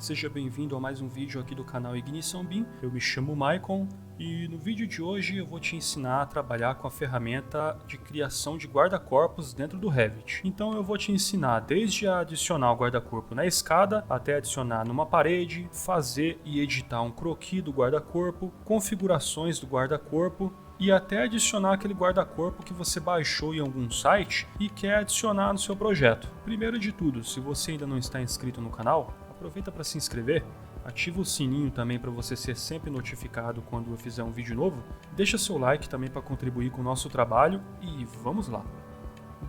seja bem-vindo a mais um vídeo aqui do canal Ignição BIM. Eu me chamo Maicon e no vídeo de hoje eu vou te ensinar a trabalhar com a ferramenta de criação de guarda-corpos dentro do Revit. Então eu vou te ensinar desde adicionar o guarda-corpo na escada, até adicionar numa parede, fazer e editar um croquis do guarda-corpo, configurações do guarda-corpo, e até adicionar aquele guarda-corpo que você baixou em algum site e quer adicionar no seu projeto. Primeiro de tudo, se você ainda não está inscrito no canal, aproveita para se inscrever, ativa o sininho também para você ser sempre notificado quando eu fizer um vídeo novo, deixa seu like também para contribuir com o nosso trabalho e vamos lá!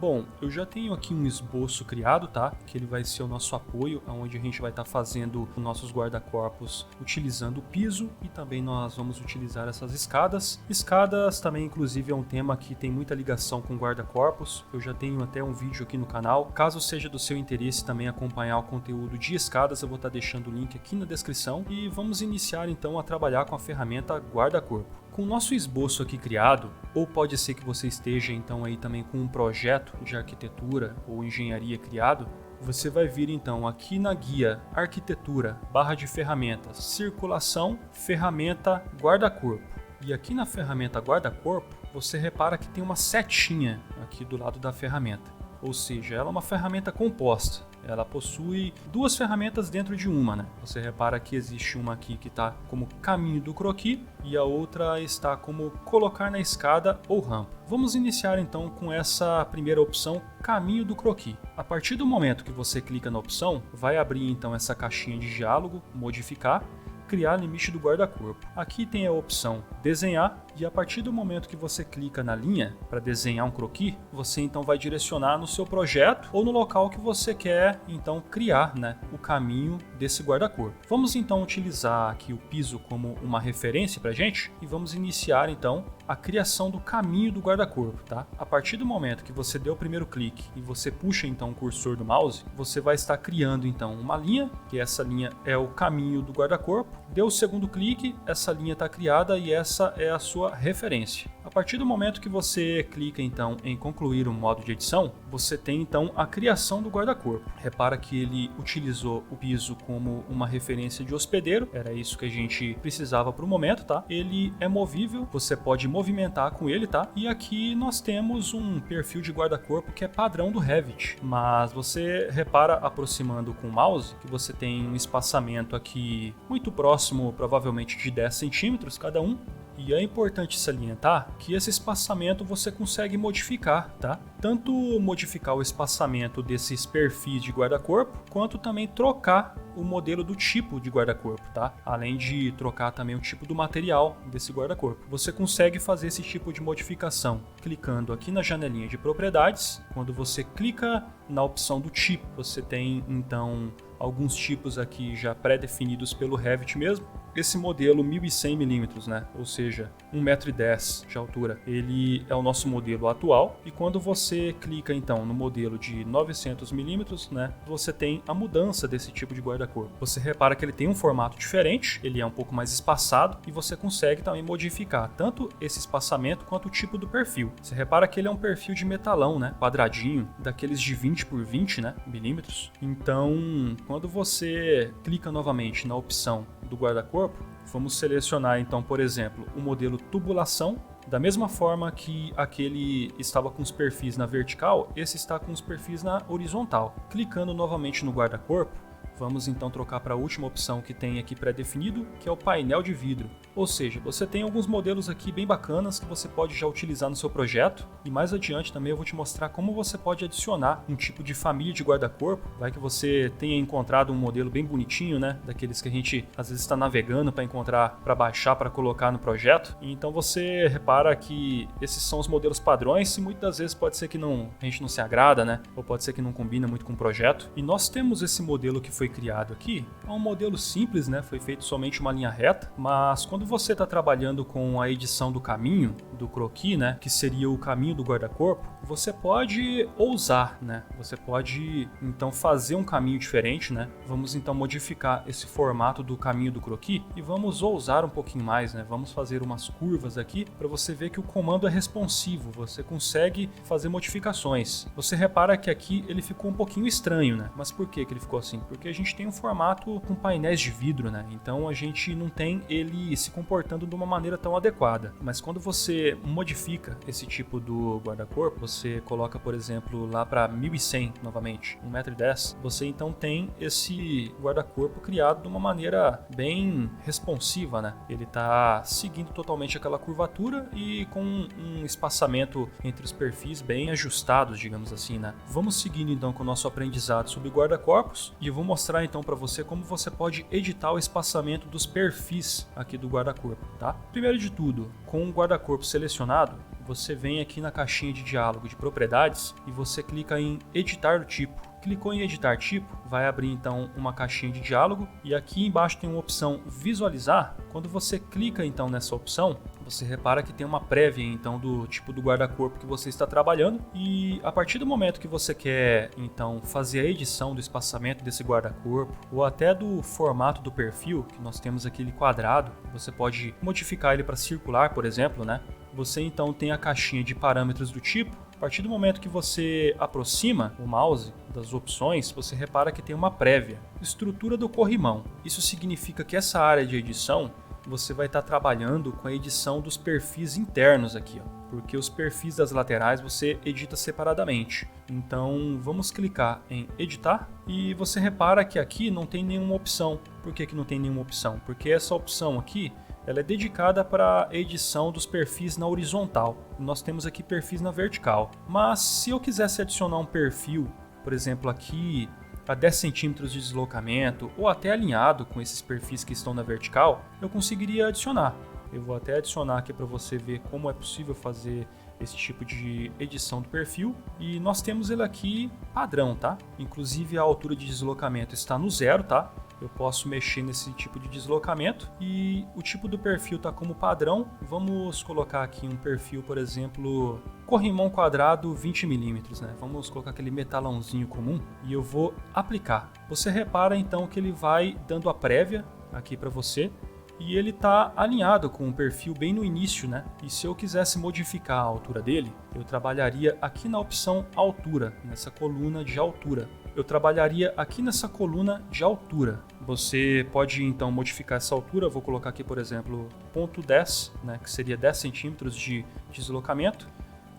Bom, eu já tenho aqui um esboço criado, tá? Que ele vai ser o nosso apoio, onde a gente vai estar fazendo os nossos guarda-corpos utilizando o piso e também nós vamos utilizar essas escadas. Escadas também, inclusive, é um tema que tem muita ligação com guarda-corpos. Eu já tenho até um vídeo aqui no canal. Caso seja do seu interesse também acompanhar o conteúdo de escadas, eu vou estar deixando o link aqui na descrição. E vamos iniciar então a trabalhar com a ferramenta guarda-corpo. Com o nosso esboço aqui criado, ou pode ser que você esteja então aí também com um projeto de arquitetura ou engenharia criado, você vai vir então aqui na guia arquitetura, barra de ferramentas, circulação, ferramenta guarda-corpo. E aqui na ferramenta guarda-corpo, você repara que tem uma setinha aqui do lado da ferramenta. Ou seja, ela é uma ferramenta composta. Ela possui duas ferramentas dentro de uma, né? Você repara que existe uma aqui que está como caminho do croquis e a outra está como colocar na escada ou rampa. Vamos iniciar então com essa primeira opção, caminho do croquis. A partir do momento que você clica na opção, vai abrir então essa caixinha de diálogo, modificar, criar limite do guarda-corpo. Aqui tem a opção desenhar e a partir do momento que você clica na linha para desenhar um croquis, você então vai direcionar no seu projeto ou no local que você quer então criar, né, o caminho desse guarda-corpo. Vamos então utilizar aqui o piso como uma referência para a gente e vamos iniciar então a criação do caminho do guarda-corpo, tá? A partir do momento que você deu o primeiro clique e você puxa então o cursor do mouse, você vai estar criando então uma linha, que essa linha é o caminho do guarda-corpo. Deu o segundo clique, essa linha está criada e essa é a sua referência. A partir do momento que você clica então em concluir o modo de edição, você tem então a criação do guarda-corpo. Repara que ele utilizou o piso como uma referência de hospedeiro, era isso que a gente precisava para o momento, tá? Ele é movível, você pode movimentar com ele, tá? E aqui nós temos um perfil de guarda-corpo que é padrão do Revit, mas você repara aproximando com o mouse que você tem um espaçamento aqui muito próximo, provavelmente de 10 centímetros cada um. E é importante salientar que esse espaçamento você consegue modificar, tá? Tanto modificar o espaçamento desses perfis de guarda-corpo, quanto também trocar o modelo do tipo de guarda-corpo, tá? Além de trocar também o tipo do material desse guarda-corpo. Você consegue fazer esse tipo de modificação clicando aqui na janelinha de propriedades. Quando você clica na opção do tipo, você tem então alguns tipos aqui já pré-definidos pelo Revit mesmo. Esse modelo 1100 mm, né? Ou seja, 1,10 m de altura, ele é o nosso modelo atual. E quando você clica então no modelo de 900 mm, né? Você tem a mudança desse tipo de guarda-corpo. Você repara que ele tem um formato diferente, ele é um pouco mais espaçado e você consegue também modificar tanto esse espaçamento quanto o tipo do perfil. Você repara que ele é um perfil de metalão, né? Quadradinho, daqueles de 20 por 20, né? Milímetros. Então, quando você clica novamente na opção do guarda-corpo, vamos selecionar então, por exemplo, o modelo tubulação. Da mesma forma que aquele estava com os perfis na vertical, esse está com os perfis na horizontal. Clicando novamente no guarda-corpo, vamos então trocar para a última opção que tem aqui pré-definido, que é o painel de vidro. Ou seja, você tem alguns modelos aqui bem bacanas que você pode já utilizar no seu projeto. E mais adiante também eu vou te mostrar como você pode adicionar um tipo de família de guarda-corpo. Vai que você tenha encontrado um modelo bem bonitinho, né? Daqueles que a gente às vezes está navegando para encontrar, para baixar, para colocar no projeto. E então você repara que esses são os modelos padrões e muitas das vezes pode ser que a gente não se agrada, né? Ou pode ser que não combina muito com o projeto. E nós temos esse modelo que foi criado aqui. É um modelo simples, né? Foi feito somente uma linha reta, mas quando você está trabalhando com a edição do caminho, do croquis, né, que seria o caminho do guarda-corpo, você pode ousar, né? Você pode então fazer um caminho diferente, né? Vamos então modificar esse formato do caminho do croquis e vamos ousar um pouquinho mais, né? Vamos fazer umas curvas aqui para você ver que o comando é responsivo, você consegue fazer modificações. Você repara que aqui ele ficou um pouquinho estranho, né? Mas por que ele ficou assim? Porque a gente tem um formato com painéis de vidro, né? Então a gente não tem ele se comportando de uma maneira tão adequada. Mas quando você modifica esse tipo do guarda-corpo, você coloca, por exemplo, lá para 1100 novamente, 1,10 m, você então tem esse guarda-corpo criado de uma maneira bem responsiva, né? Ele está seguindo totalmente aquela curvatura e com um espaçamento entre os perfis bem ajustados, digamos assim, né? Vamos seguindo então com o nosso aprendizado sobre guarda-corpos e eu vou mostrar então para você como você pode editar o espaçamento dos perfis aqui do guarda-corpo, tá? Primeiro de tudo, com o guarda-corpo selecionado, você vem aqui na caixinha de diálogo de propriedades e você clica em editar o tipo. Clicou em editar tipo, vai abrir então uma caixinha de diálogo e aqui embaixo tem uma opção visualizar. Quando você clica então nessa opção, você repara que tem uma prévia então do tipo do guarda-corpo que você está trabalhando e a partir do momento que você quer então fazer a edição do espaçamento desse guarda-corpo ou até do formato do perfil, que nós temos aquele quadrado, você pode modificar ele para circular, por exemplo, né? Você então tem a caixinha de parâmetros do tipo. A partir do momento que você aproxima o mouse das opções, você repara que tem uma prévia, estrutura do corrimão. Isso significa que essa área de edição, você vai estar trabalhando com a edição dos perfis internos aqui, ó, porque os perfis das laterais você edita separadamente. Então vamos clicar em editar e você repara que aqui não tem nenhuma opção. Por que não tem nenhuma opção? Porque essa opção aqui ela é dedicada para a edição dos perfis na horizontal. Nós temos aqui perfis na vertical. Mas se eu quisesse adicionar um perfil, por exemplo aqui a 10 centímetros de deslocamento ou até alinhado com esses perfis que estão na vertical, eu conseguiria adicionar. Eu vou até adicionar aqui para você ver como é possível fazer esse tipo de edição do perfil. E nós temos ele aqui padrão, tá? Inclusive a altura de deslocamento está no 0, tá? Eu posso mexer nesse tipo de deslocamento e o tipo do perfil está como padrão. Vamos colocar aqui um perfil, por exemplo, corrimão quadrado 20 mm, né? Vamos colocar aquele metalãozinho comum e eu vou aplicar. Você repara então que ele vai dando a prévia aqui para você e ele está alinhado com o perfil bem no início, né? E se eu quisesse modificar a altura dele, eu trabalharia aqui na opção altura, nessa coluna de altura. Eu trabalharia aqui nessa coluna de altura. Você pode então modificar essa altura, vou colocar aqui por exemplo 0,10, né, que seria 10 centímetros de deslocamento.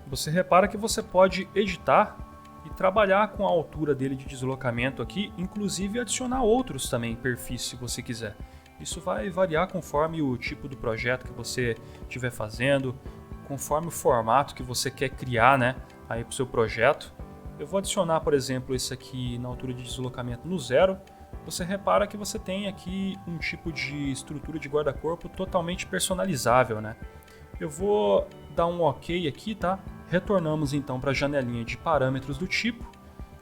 Você repara que você pode editar e trabalhar com a altura dele de deslocamento aqui, inclusive adicionar outros também perfis se você quiser. Isso vai variar conforme o tipo do projeto que você estiver fazendo, conforme o formato que você quer criar, né, aí para o seu projeto. Eu vou adicionar, por exemplo, esse aqui na altura de deslocamento no 0. Você repara que você tem aqui um tipo de estrutura de guarda-corpo totalmente personalizável, né? Eu vou dar um OK aqui, tá? Retornamos então para a janelinha de parâmetros do tipo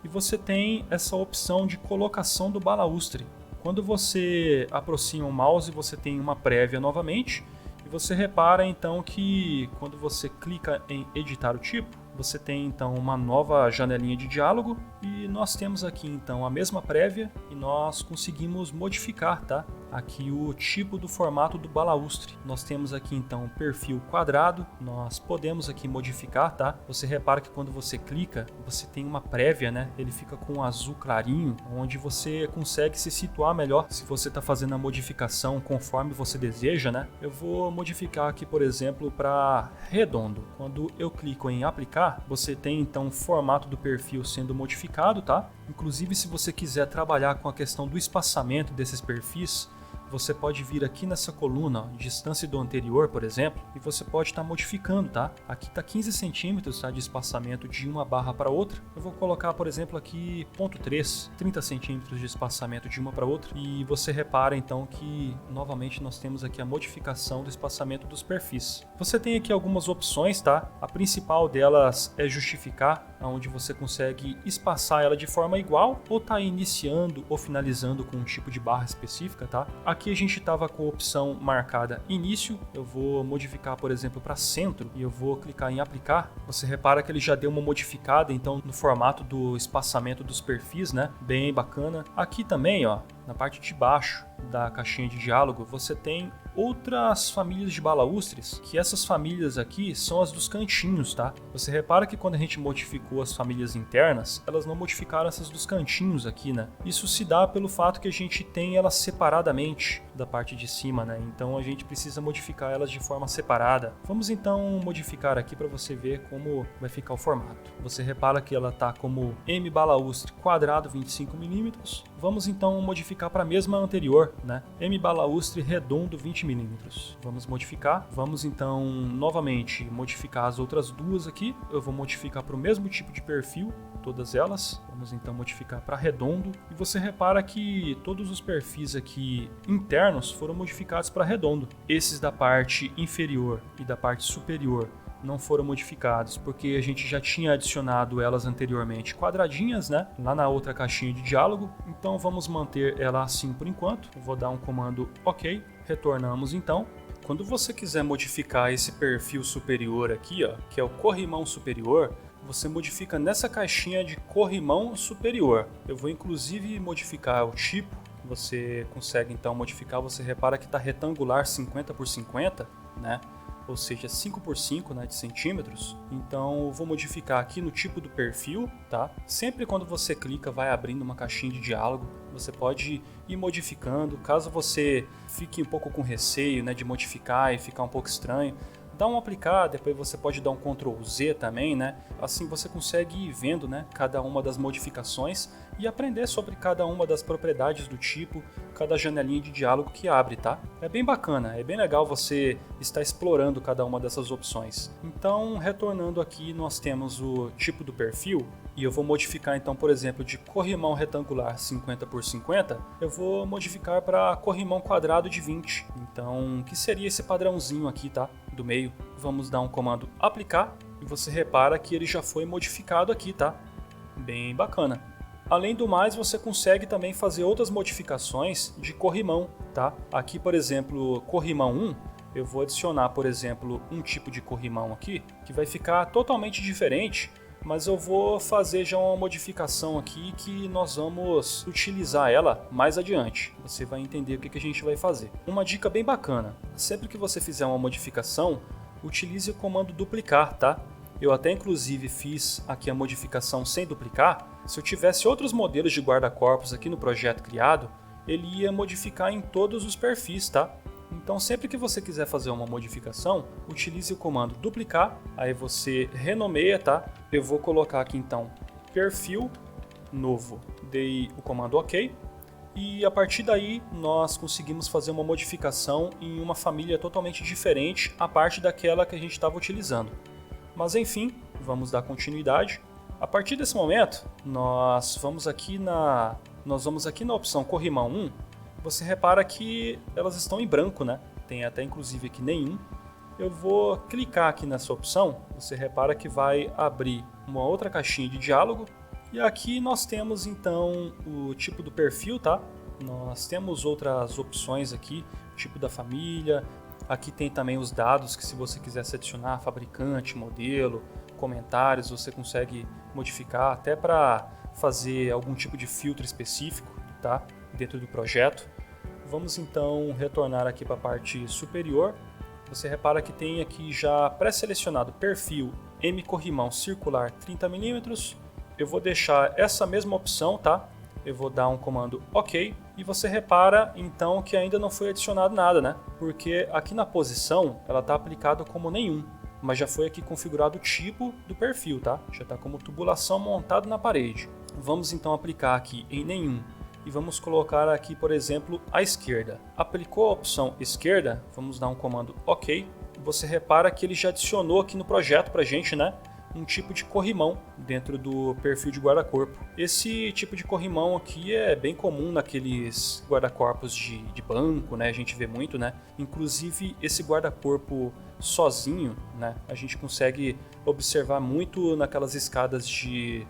e você tem essa opção de colocação do balaustre. Quando você aproxima o mouse, você tem uma prévia novamente e você repara então que quando você clica em editar o tipo, você tem então uma nova janelinha de diálogo e nós temos aqui então a mesma prévia e nós conseguimos modificar, tá? Aqui o tipo do formato do balaustre. Nós temos aqui então perfil quadrado, nós podemos aqui modificar, tá? Você repara que quando você clica, você tem uma prévia, né? Ele fica com um azul clarinho, onde você consegue se situar melhor se você está fazendo a modificação conforme você deseja, né? Eu vou modificar aqui, por exemplo, para redondo. Quando eu clico em aplicar, você tem então o formato do perfil sendo modificado, tá? Inclusive, se você quiser trabalhar com a questão do espaçamento desses perfis, você pode vir aqui nessa coluna, ó, distância do anterior, por exemplo, e você pode estar modificando, tá? Aqui está 15 centímetros, tá, de espaçamento de uma barra para outra. Eu vou colocar, por exemplo, aqui 0,3, 30 centímetros de espaçamento de uma para outra. E você repara, então, que novamente nós temos aqui a modificação do espaçamento dos perfis. Você tem aqui algumas opções, tá? A principal delas é justificar, onde você consegue espaçar ela de forma igual ou tá iniciando ou finalizando com um tipo de barra específica, tá? Aqui a gente estava com a opção marcada início, eu vou modificar, por exemplo, para centro e eu vou clicar em aplicar. Você repara que ele já deu uma modificada então no formato do espaçamento dos perfis, né? Bem bacana. Aqui também, ó, na parte de baixo, da caixinha de diálogo, você tem outras famílias de balaústres, que essas famílias aqui são as dos cantinhos, tá? Você repara que quando a gente modificou as famílias internas, elas não modificaram essas dos cantinhos aqui, né? Isso se dá pelo fato que a gente tem elas separadamente da parte de cima, né? Então a gente precisa modificar elas de forma separada. Vamos então modificar aqui para você ver como vai ficar o formato. Você repara que ela tá como M balaústre quadrado 25 mm. Vamos então modificar para a mesma anterior, né? M balaústre redondo 20 mm. Vamos modificar. Vamos então novamente modificar as outras duas aqui. Eu vou modificar para o mesmo tipo de perfil, todas elas. Vamos então modificar para redondo. E você repara que todos os perfis aqui internos foram modificados para redondo. Esses da parte inferior e da parte superior não foram modificados, porque a gente já tinha adicionado elas anteriormente quadradinhas, né? Lá na outra caixinha de diálogo. Então vamos manter ela assim por enquanto. Eu vou dar um comando OK. Retornamos então. Quando você quiser modificar esse perfil superior aqui, ó, que é o corrimão superior, você modifica nessa caixinha de corrimão superior. Eu vou inclusive modificar o tipo. Você consegue então modificar. Você repara que está retangular 50 por 50, né? Ou seja, 5 por 5, né, de centímetros. Então eu vou modificar aqui no tipo do perfil, tá? Sempre quando você clica vai abrindo uma caixinha de diálogo. Você pode ir modificando. Caso você fique um pouco com receio, né, de modificar e ficar um pouco estranho, dá um aplicar, depois você pode dar um Ctrl Z também, né? Assim você consegue ir vendo, né, cada uma das modificações e aprender sobre cada uma das propriedades do tipo, cada janelinha de diálogo que abre, tá? É bem bacana, é bem legal você estar explorando cada uma dessas opções. Então, retornando aqui, nós temos o tipo do perfil. E eu vou modificar então, por exemplo, de corrimão retangular 50 por 50, eu vou modificar para corrimão quadrado de 20. Então, que seria esse padrãozinho aqui, tá? Do meio. Vamos dar um comando aplicar e você repara que ele já foi modificado aqui, tá? Bem bacana. Além do mais, você consegue também fazer outras modificações de corrimão, tá? Aqui, por exemplo, corrimão 1, eu vou adicionar, por exemplo, um tipo de corrimão aqui, que vai ficar totalmente diferente, mas eu vou fazer já uma modificação aqui que nós vamos utilizar ela mais adiante. Você vai entender o que a gente vai fazer. Uma dica bem bacana, sempre que você fizer uma modificação, utilize o comando duplicar, tá? Eu até inclusive fiz aqui a modificação sem duplicar. Se eu tivesse outros modelos de guarda-corpos aqui no projeto criado, ele ia modificar em todos os perfis, tá? Então sempre que você quiser fazer uma modificação, utilize o comando duplicar, aí você renomeia, tá? Eu vou colocar aqui então perfil novo, dei o comando OK, e a partir daí nós conseguimos fazer uma modificação em uma família totalmente diferente a parte daquela que a gente estava utilizando. Mas enfim, vamos dar continuidade. A partir desse momento, nós vamos aqui na opção corrimão 1. Você repara que elas estão em branco, né? Tem até inclusive aqui nenhum. Eu vou clicar aqui nessa opção. Você repara que vai abrir uma outra caixinha de diálogo. E aqui nós temos então o tipo do perfil, tá? Nós temos outras opções aqui, tipo da família. Aqui tem também os dados que, se você quiser adicionar fabricante, modelo, comentários, você consegue modificar até para fazer algum tipo de filtro específico, tá? Dentro do projeto. Vamos então retornar aqui para a parte superior. Você repara que tem aqui já pré-selecionado perfil M corrimão circular 30 mm. Eu vou deixar essa mesma opção, tá? Eu vou dar um comando OK e você repara então que ainda não foi adicionado nada, né? Porque aqui na posição ela está aplicada como nenhum, mas já foi aqui configurado o tipo do perfil, tá? Já está como tubulação montado na parede. Vamos então aplicar aqui em nenhum e vamos colocar aqui, por exemplo, a esquerda. Aplicou a opção esquerda, vamos dar um comando OK. Você repara que ele já adicionou aqui no projeto para a gente, né? Um tipo de corrimão dentro do perfil de guarda-corpo. Esse tipo de corrimão aqui é bem comum naqueles guarda-corpos de banco, né? A gente vê muito, né? Inclusive esse guarda-corpo sozinho, né? A gente consegue observar muito naquelas escadas de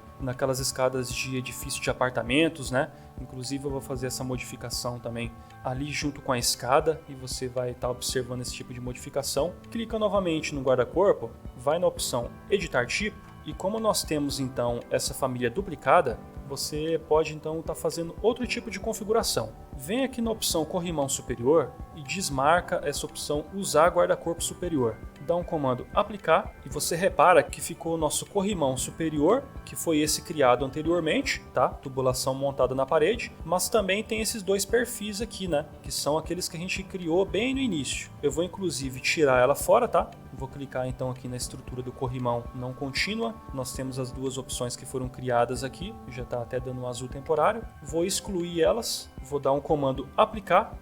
edifício de apartamentos, né? Inclusive eu vou fazer essa modificação também ali junto com a escada e você vai estar observando esse tipo de modificação. Clica novamente no guarda-corpo, vai na opção editar tipo e como nós temos então essa família duplicada, você pode então estar fazendo outro tipo de configuração. Vem aqui na opção corrimão superior e desmarca essa opção usar guarda-corpo superior. Dá um comando aplicar e você repara que ficou o nosso corrimão superior, que foi esse criado anteriormente, tá? Tubulação montada na parede, mas também tem esses dois perfis aqui, né? Que são aqueles que a gente criou bem no início. Eu vou inclusive tirar ela fora, tá? Vou clicar então aqui na estrutura do corrimão não contínua. Nós temos as duas opções que foram criadas aqui, já está até dando um azul temporário. Vou excluir elas, vou dar um comando aplicar,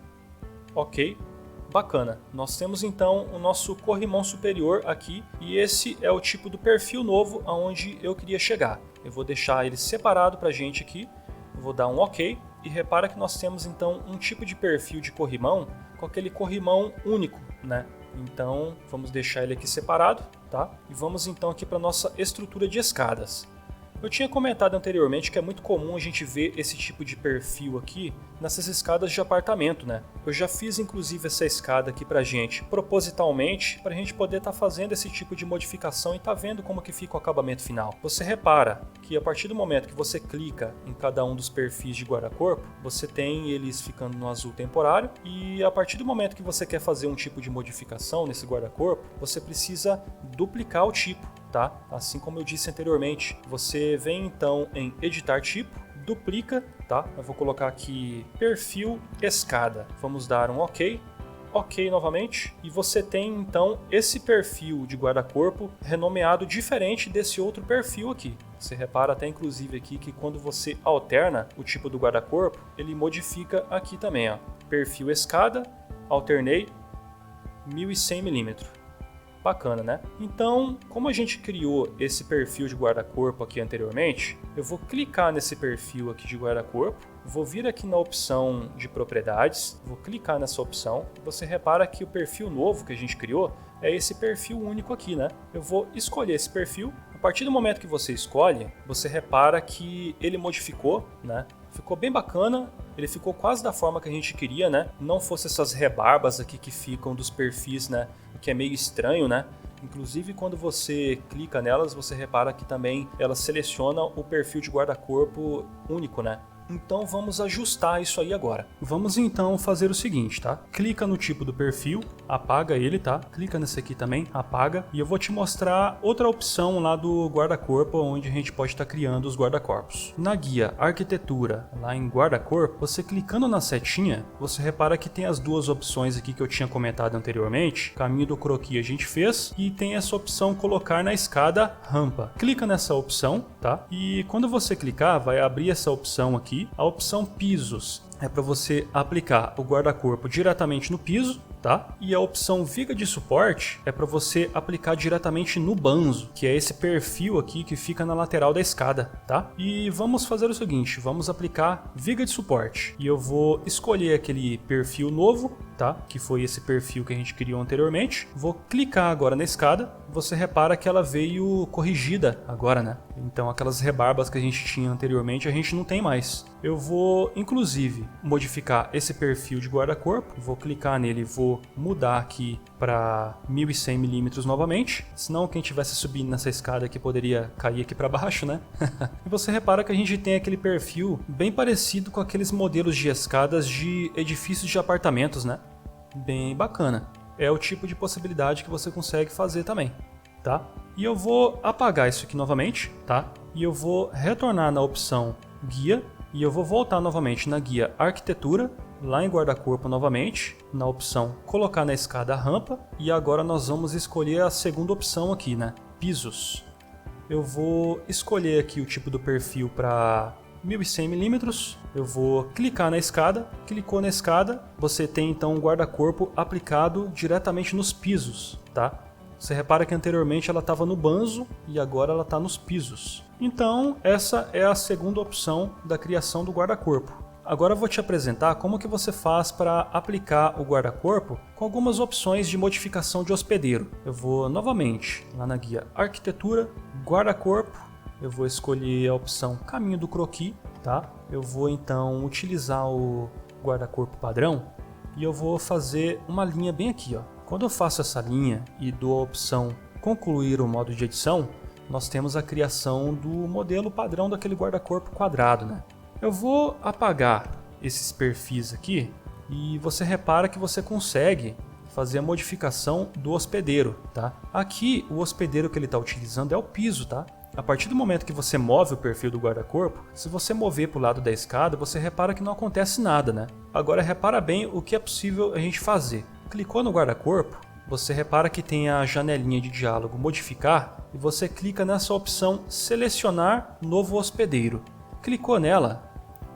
ok. Bacana, nós temos então o nosso corrimão superior aqui e esse é o tipo do perfil novo aonde eu queria chegar. Eu vou deixar ele separado para a gente aqui, vou dar um ok e repara que nós temos então um tipo de perfil de corrimão com aquele corrimão único, né? Então vamos deixar ele aqui separado, tá? E vamos então aqui para nossa estrutura de escadas. Eu tinha comentado anteriormente que é muito comum a gente ver esse tipo de perfil aqui nessas escadas de apartamento, né? Eu já fiz inclusive essa escada aqui pra gente, propositalmente, pra gente poder estar fazendo esse tipo de modificação e tá vendo como que fica o acabamento final. Você repara que a partir do momento que você clica em cada um dos perfis de guarda-corpo, você tem eles ficando no azul temporário e a partir do momento que você quer fazer um tipo de modificação nesse guarda-corpo, você precisa duplicar o tipo. Tá? Assim como eu disse anteriormente, você vem então em editar tipo, duplica, tá? Eu vou colocar aqui perfil escada, vamos dar um ok, ok novamente, e você tem então esse perfil de guarda-corpo renomeado diferente desse outro perfil aqui. Você repara até inclusive aqui que quando você alterna o tipo do guarda-corpo, ele modifica aqui também, ó. Perfil escada, alternei 1100 mm. Bacana, né? Então, como a gente criou esse perfil de guarda-corpo aqui anteriormente, eu vou clicar nesse perfil aqui de guarda-corpo, vou vir aqui na opção de propriedades, vou clicar nessa opção, você repara que o perfil novo que a gente criou é esse perfil único aqui, né? Eu vou escolher esse perfil, a partir do momento que você escolhe, você repara que ele modificou, né? Ficou bem bacana, ele ficou quase da forma que a gente queria, né? Não fosse essas rebarbas aqui que ficam dos perfis, né? Que é meio estranho, né? Inclusive quando você clica nelas, você repara que também ela seleciona o perfil de guarda-corpo único, né? Então vamos ajustar isso aí agora. Vamos então fazer o seguinte, tá? Clica no tipo do perfil, apaga ele, tá? Clica nesse aqui também, apaga. E eu vou te mostrar outra opção lá do guarda-corpo, onde a gente pode estar criando os guarda-corpos. Na guia arquitetura, lá em guarda-corpo, você clicando na setinha, você repara que tem as duas opções aqui que eu tinha comentado anteriormente. Caminho do croquis a gente fez e tem essa opção colocar na escada rampa. Clica nessa opção, tá? E quando você clicar, vai abrir essa opção aqui. A opção pisos é para você aplicar o guarda-corpo diretamente no piso, tá? E a opção viga de suporte é para você aplicar diretamente no banzo, que é esse perfil aqui que fica na lateral da escada, tá? E vamos fazer o seguinte, vamos aplicar viga de suporte. E eu vou escolher aquele perfil novo, tá? Que foi esse perfil que a gente criou anteriormente. Vou clicar agora na escada, você repara que ela veio corrigida agora, né? Então aquelas rebarbas que a gente tinha anteriormente, a gente não tem mais. Eu vou, inclusive, modificar esse perfil de guarda-corpo, vou clicar nele, vou mudar aqui para 1100 mm novamente, senão quem estivesse subindo nessa escada aqui poderia cair aqui para baixo, né? E você repara que a gente tem aquele perfil bem parecido com aqueles modelos de escadas de edifícios de apartamentos, né? Bem bacana. É o tipo de possibilidade que você consegue fazer também, tá? E eu vou apagar isso aqui novamente, tá? E eu vou retornar na opção guia e eu vou voltar novamente na guia arquitetura, lá em guarda-corpo novamente, na opção colocar na escada a rampa e agora nós vamos escolher a segunda opção aqui, né? Pisos. Eu vou escolher aqui o tipo do perfil para 1100 mm, eu vou clicar na escada, clicou na escada, você tem então um guarda-corpo aplicado diretamente nos pisos, tá? Você repara que anteriormente ela estava no banzo e agora ela está nos pisos. Então essa é a segunda opção da criação do guarda-corpo. Agora eu vou te apresentar como que você faz para aplicar o guarda-corpo com algumas opções de modificação de hospedeiro. Eu vou novamente lá na guia arquitetura, guarda-corpo, eu vou escolher a opção caminho do croquis, tá? Eu vou então utilizar o guarda-corpo padrão e eu vou fazer uma linha bem aqui, ó. Quando eu faço essa linha e dou a opção concluir o modo de edição, nós temos a criação do modelo padrão daquele guarda-corpo quadrado, né? Eu vou apagar esses perfis aqui e você repara que você consegue fazer a modificação do hospedeiro, tá? Aqui o hospedeiro que ele está utilizando é o piso, tá? A partir do momento que você move o perfil do guarda-corpo, se você mover para o lado da escada, você repara que não acontece nada, né? Agora repara bem o que é possível a gente fazer. Clicou no guarda-corpo, você repara que tem a janelinha de diálogo modificar e você clica nessa opção selecionar novo hospedeiro. Clicou nela,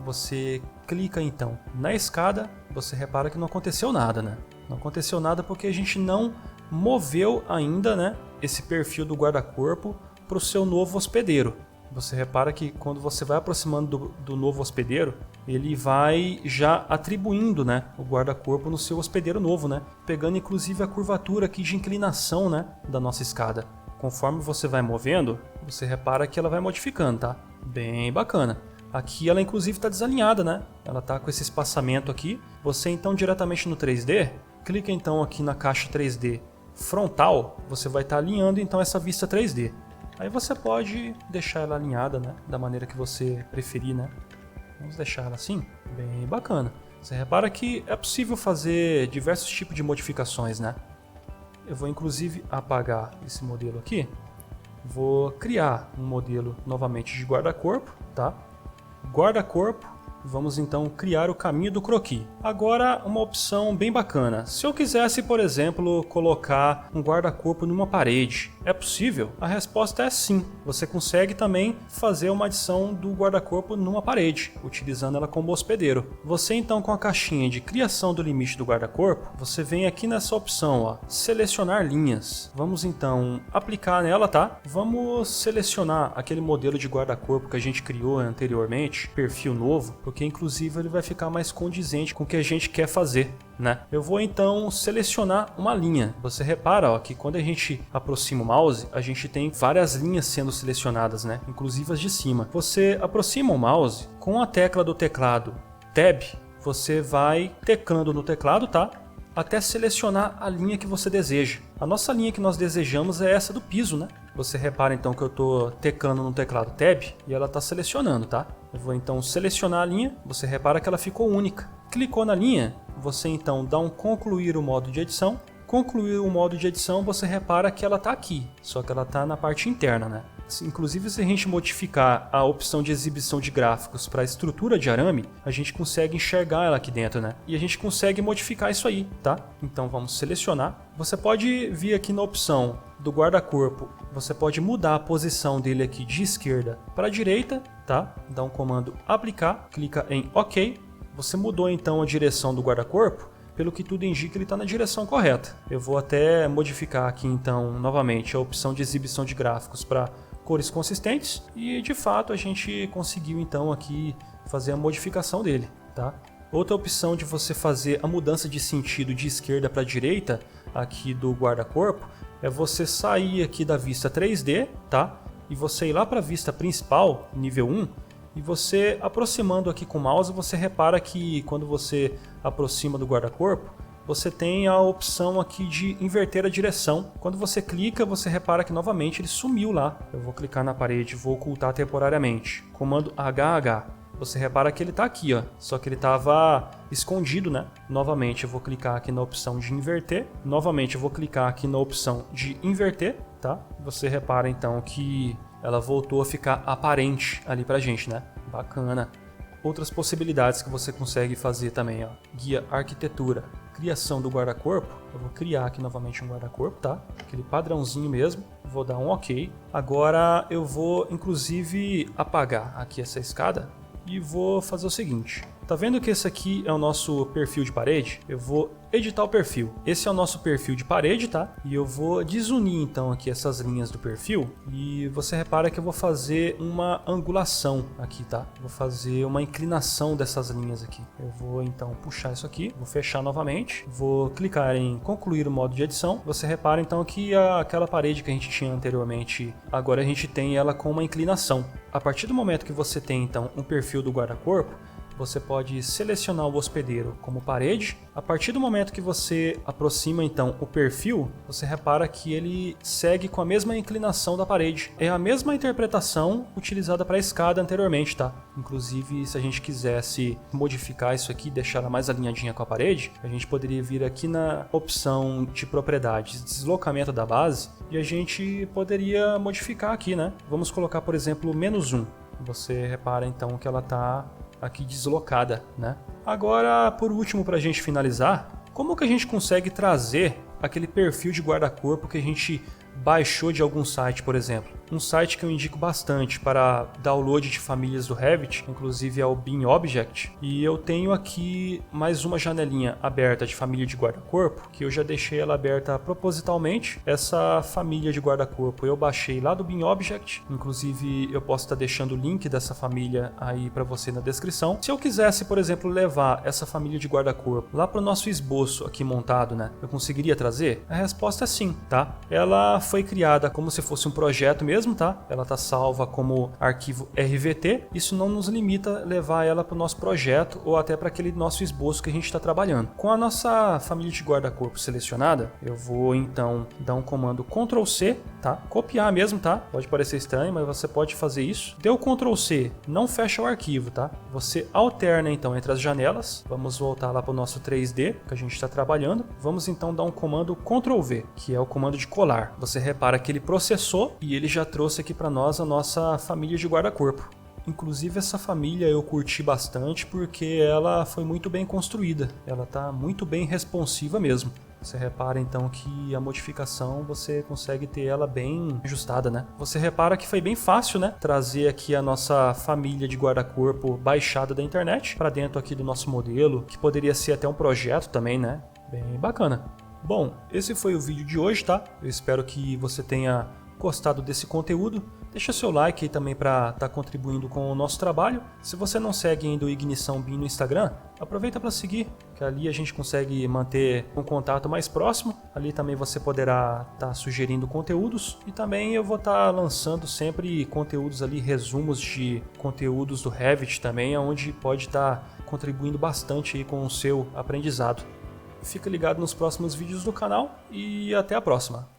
você clica então na escada, você repara que não aconteceu nada, né? Não aconteceu nada porque a gente não moveu ainda, né, esse perfil do guarda-corpo para o seu novo hospedeiro. Você repara que quando você vai aproximando do novo hospedeiro, ele vai já atribuindo, né, o guarda-corpo no seu hospedeiro novo, né, pegando inclusive a curvatura aqui de inclinação, né, da nossa escada. Conforme você vai movendo, você repara que ela vai modificando, tá? Bem bacana. Aqui ela inclusive está desalinhada, né? Ela está com esse espaçamento aqui. Você então diretamente no 3D, clica então aqui na caixa 3D frontal, você vai estar alinhando então essa vista 3D. Aí você pode deixar ela alinhada, né, da maneira que você preferir, né? Vamos deixar ela assim, bem bacana. Você repara que é possível fazer diversos tipos de modificações, né? Eu vou inclusive apagar esse modelo aqui. Vou criar um modelo novamente de guarda-corpo, tá? Guarda-corpo. Vamos então criar o caminho do croquis. Agora uma opção bem bacana. Se eu quisesse, por exemplo, colocar um guarda-corpo numa parede, é possível? A resposta é sim. Você consegue também fazer uma adição do guarda-corpo numa parede, utilizando ela como hospedeiro. Você então com a caixinha de criação do limite do guarda-corpo, você vem aqui nessa opção, ó, selecionar linhas. Vamos então aplicar nela, tá? Vamos selecionar aquele modelo de guarda-corpo que a gente criou anteriormente, perfil novo, porque inclusive ele vai ficar mais condizente com o que a gente quer fazer, né? Eu vou então selecionar uma linha. Você repara, ó, que quando a gente aproxima o mouse, a gente tem várias linhas sendo selecionadas, né? Inclusive as de cima. Você aproxima o mouse com a tecla do teclado Tab, você vai teclando no teclado, tá? Até selecionar a linha que você deseja. A nossa linha que nós desejamos é essa do piso, né? Você repara então que eu estou teclando no teclado Tab e ela está selecionando, tá? Eu vou então selecionar a linha, você repara que ela ficou única. Clicou na linha, você então dá um concluir o modo de edição. Concluir o modo de edição, você repara que ela está aqui, só que ela está na parte interna, né? Inclusive, se a gente modificar a opção de exibição de gráficos para a estrutura de arame, a gente consegue enxergar ela aqui dentro, né? E a gente consegue modificar isso aí, tá? Então vamos selecionar. Você pode vir aqui na opção do guarda-corpo, você pode mudar a posição dele aqui de esquerda para a direita, tá? Dá um comando aplicar, clica em OK. Você mudou então a direção do guarda-corpo. Pelo que tudo indica, ele está na direção correta. Eu vou até modificar aqui então novamente a opção de exibição de gráficos para cores consistentes e de fato a gente conseguiu então aqui fazer a modificação dele, tá? Outra opção de você fazer a mudança de sentido de esquerda para direita aqui do guarda-corpo é você sair aqui da vista 3D, tá? E você ir lá para a vista principal, nível 1, e você aproximando aqui com o mouse, você repara que quando você aproxima do guarda-corpo, você tem a opção aqui de inverter a direção. Quando você clica, você repara que novamente ele sumiu lá. Eu vou clicar na parede, vou ocultar temporariamente. Comando HH. Você repara que ele está aqui, ó, só que ele estava escondido, né? Novamente eu vou clicar aqui na opção de inverter. Novamente eu vou clicar aqui na opção de inverter, tá? Você repara então que ela voltou a ficar aparente ali pra gente, né? Bacana. Outras possibilidades que você consegue fazer também, ó. Guia arquitetura, criação do guarda-corpo. Eu vou criar aqui novamente um guarda-corpo, tá? Aquele padrãozinho mesmo. Vou dar um OK. Agora eu vou inclusive apagar aqui essa escada e vou fazer o seguinte. Tá vendo que esse aqui é o nosso perfil de parede? Eu vou editar o perfil. Esse é o nosso perfil de parede, tá? E eu vou desunir então aqui essas linhas do perfil. E você repara que eu vou fazer uma angulação aqui, tá? Vou fazer uma inclinação dessas linhas aqui. Eu vou então puxar isso aqui, vou fechar novamente. Vou clicar em concluir o modo de edição. Você repara então que aquela parede que a gente tinha anteriormente, agora a gente tem ela com uma inclinação. A partir do momento que você tem então um perfil do guarda-corpo, você pode selecionar o hospedeiro como parede. A partir do momento que você aproxima então o perfil, você repara que ele segue com a mesma inclinação da parede. É a mesma interpretação utilizada para a escada anteriormente, tá? Inclusive, se a gente quisesse modificar isso aqui, deixar ela mais alinhadinha com a parede, a gente poderia vir aqui na opção de propriedades, deslocamento da base, e a gente poderia modificar aqui, né? Vamos colocar, por exemplo, -1. Você repara então que ela está aqui deslocada, né? Agora, por último, para a gente finalizar, como que a gente consegue trazer aquele perfil de guarda-corpo que a gente baixou de algum site, por exemplo? Um site que eu indico bastante para download de famílias do Revit, inclusive é o BIMobject, e eu tenho aqui mais uma janelinha aberta de família de guarda-corpo, que eu já deixei ela aberta propositalmente. Essa família de guarda-corpo eu baixei lá do BIMobject, inclusive eu posso estar deixando o link dessa família aí para você na descrição. Se eu quisesse, por exemplo, levar essa família de guarda-corpo lá para o nosso esboço aqui montado, né, eu conseguiria trazer? A resposta é sim, tá? Ela foi criada como se fosse um projeto mesmo, tá? Ela está salva como arquivo RVT. Isso não nos limita a levar ela para o nosso projeto ou até para aquele nosso esboço que a gente está trabalhando. Com a nossa família de guarda-corpo selecionada, eu vou então dar um comando Ctrl+C, tá? Copiar mesmo, tá? Pode parecer estranho, mas você pode fazer isso. Deu Ctrl+C, não fecha o arquivo, tá? Você alterna então entre as janelas. Vamos voltar lá para o nosso 3D que a gente está trabalhando. Vamos então dar um comando Ctrl+V, que é o comando de colar. Você repara que ele processou e ele já trouxe aqui para nós a nossa família de guarda-corpo. Inclusive essa família eu curti bastante porque ela foi muito bem construída. Ela está muito bem responsiva mesmo. Você repara então que a modificação você consegue ter ela bem ajustada, né? Você repara que foi bem fácil, né? Trazer aqui a nossa família de guarda-corpo baixada da internet para dentro aqui do nosso modelo, que poderia ser até um projeto também, né? Bem bacana. Bom, esse foi o vídeo de hoje, tá? Eu espero que você tenha gostado desse conteúdo. Deixa seu like aí também para estar contribuindo com o nosso trabalho. Se você não segue ainda o Ignição BIM no Instagram, aproveita para seguir, que ali a gente consegue manter um contato mais próximo. Ali também você poderá estar sugerindo conteúdos e também eu vou estar lançando sempre conteúdos ali, resumos de conteúdos do Revit também, onde pode estar contribuindo bastante aí com o seu aprendizado. Fica ligado nos próximos vídeos do canal e até a próxima!